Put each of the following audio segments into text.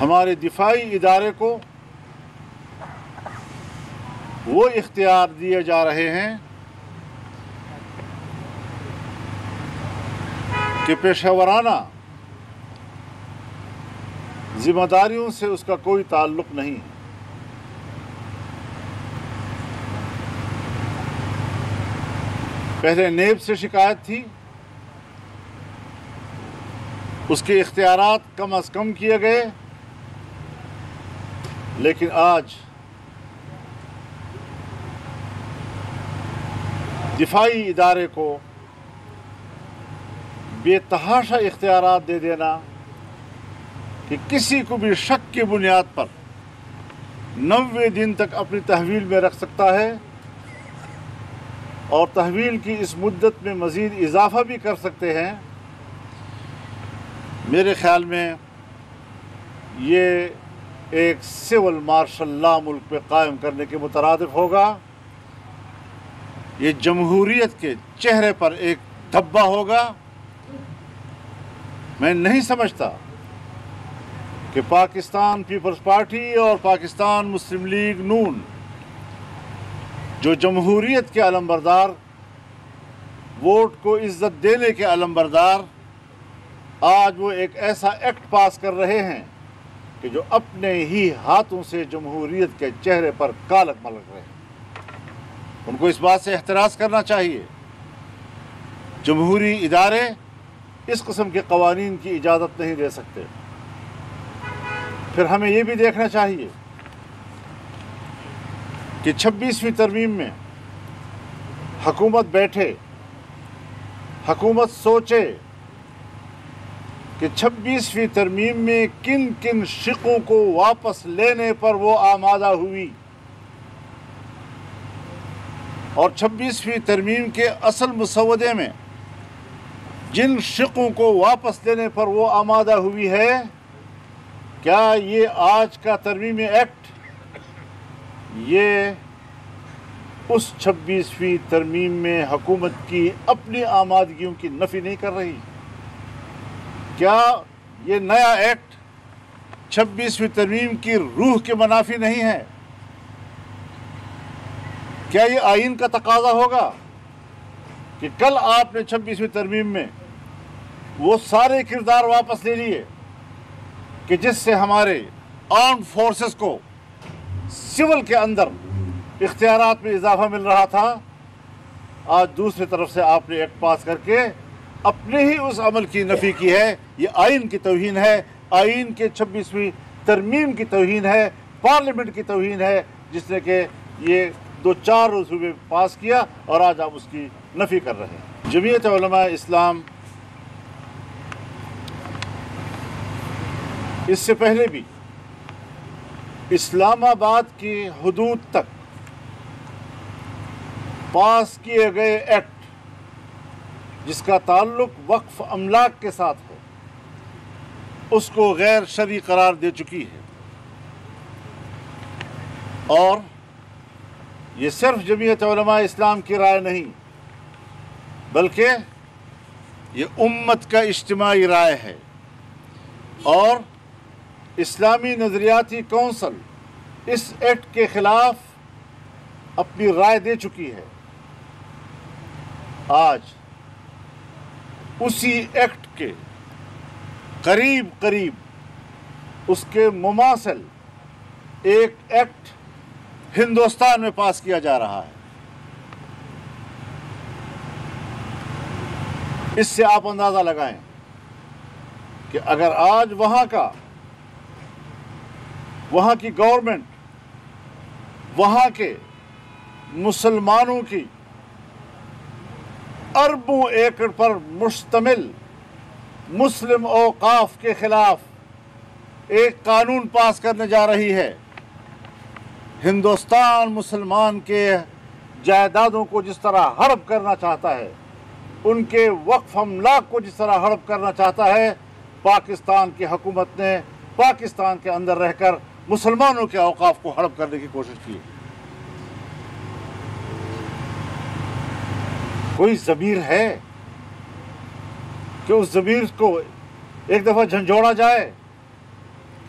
ہمارے دفاعی ادارے کو وہ اختیار دیے جا رہے ہیں کہ پیشہ ورانہ ذمہ داریوں سے اس کا کوئی تعلق نہیں ہے۔ پہلے نیب سے شکایت تھی، اس کے اختیارات کم از کم کیے گئے، لیکن آج دفاعی ادارے کو بے تحاشا اختیارات دے دینا کہ کسی کو بھی شک کی بنیاد پر 90 دن تک اپنی تحویل میں رکھ سکتا ہے اور تحویل کی اس مدت میں مزید اضافہ بھی کر سکتے ہیں، میرے خیال میں یہ ایک سول مارشل لا ملک پہ قائم کرنے کے مترادف ہوگا۔ یہ جمہوریت کے چہرے پر ایک دھبا ہوگا۔ میں نہیں سمجھتا کہ پاکستان پیپلز پارٹی اور پاکستان مسلم لیگ نون جو جمہوریت کے علمبردار، ووٹ کو عزت دینے کے علمبردار، آج وہ ایک ایسا ایکٹ پاس کر رہے ہیں کہ جو اپنے ہی ہاتھوں سے جمہوریت کے چہرے پر کالک ملک رہے ہیں۔ ان کو اس بات سے احتراز کرنا چاہیے۔ جمہوری ادارے اس قسم کے قوانین کی اجازت نہیں دے سکتے۔ پھر ہمیں یہ بھی دیکھنا چاہیے کہ 26ویں ترمیم میں حکومت بیٹھے، حکومت سوچے کہ 26ویں ترمیم میں کن کن شقوں کو واپس لینے پر وہ آمادہ ہوئی، اور 26ویں ترمیم کے اصل مسودے میں جن شقوں کو واپس لینے پر وہ آمادہ ہوئی ہے، کیا یہ آج کا ترمیمی ایکٹ یہ اس 26ویں ترمیم میں حکومت کی اپنی آمادگیوں کی نفی نہیں کر رہی؟ کیا یہ نیا ایکٹ 26ویں ترمیم کی روح کے منافی نہیں ہے؟ کیا یہ آئین کا تقاضا ہوگا کہ کل آپ نے 26ویں ترمیم میں وہ سارے کردار واپس لے لیے کہ جس سے ہمارے آرمڈ فورسز کو سول کے اندر اختیارات میں اضافہ مل رہا تھا، آج دوسری طرف سے آپ نے ایکٹ پاس کر کے اپنے ہی اس عمل کی نفی کی ہے؟ یہ آئین کی توہین ہے، آئین کے 26ویں ترمیم کی توہین ہے، پارلیمنٹ کی توہین ہے، جس نے کہ یہ 2-4 روز میں پاس کیا اور آج آپ اس کی نفی کر رہے ہیں۔ جمعیت علماء اسلام اس سے پہلے بھی اسلام آباد کی حدود تک پاس کیے گئے ایکٹ جس کا تعلق وقف املاک کے ساتھ ہو، اس کو غیر شرعی قرار دے چکی ہے، اور یہ صرف جمعیت علماء اسلام کی رائے نہیں بلکہ یہ امت کا اجتماعی رائے ہے، اور اسلامی نظریاتی کونسل اس ایکٹ کے خلاف اپنی رائے دے چکی ہے۔ آج اسی ایکٹ کے قریب اس کے مماثل ایک ایکٹ ہندوستان میں پاس کیا جا رہا ہے۔ اس سے آپ اندازہ لگائیں کہ اگر آج وہاں کی گورنمنٹ وہاں کے مسلمانوں کی اربوں ایکڑ پر مشتمل مسلم اوقاف کے خلاف ایک قانون پاس کرنے جا رہی ہے، ہندوستان مسلمان کے جائیدادوں کو جس طرح ہڑپ کرنا چاہتا ہے، ان کے وقف املاک کو جس طرح ہڑپ کرنا چاہتا ہے، پاکستان کی حکومت نے پاکستان کے اندر رہ کر مسلمانوں کے اوقاف کو ہڑپ کرنے کی کوشش کی۔ کوئی ضمیر ہے کہ اس ضمیر کو ایک دفعہ جھنجھوڑا جائے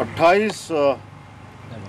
28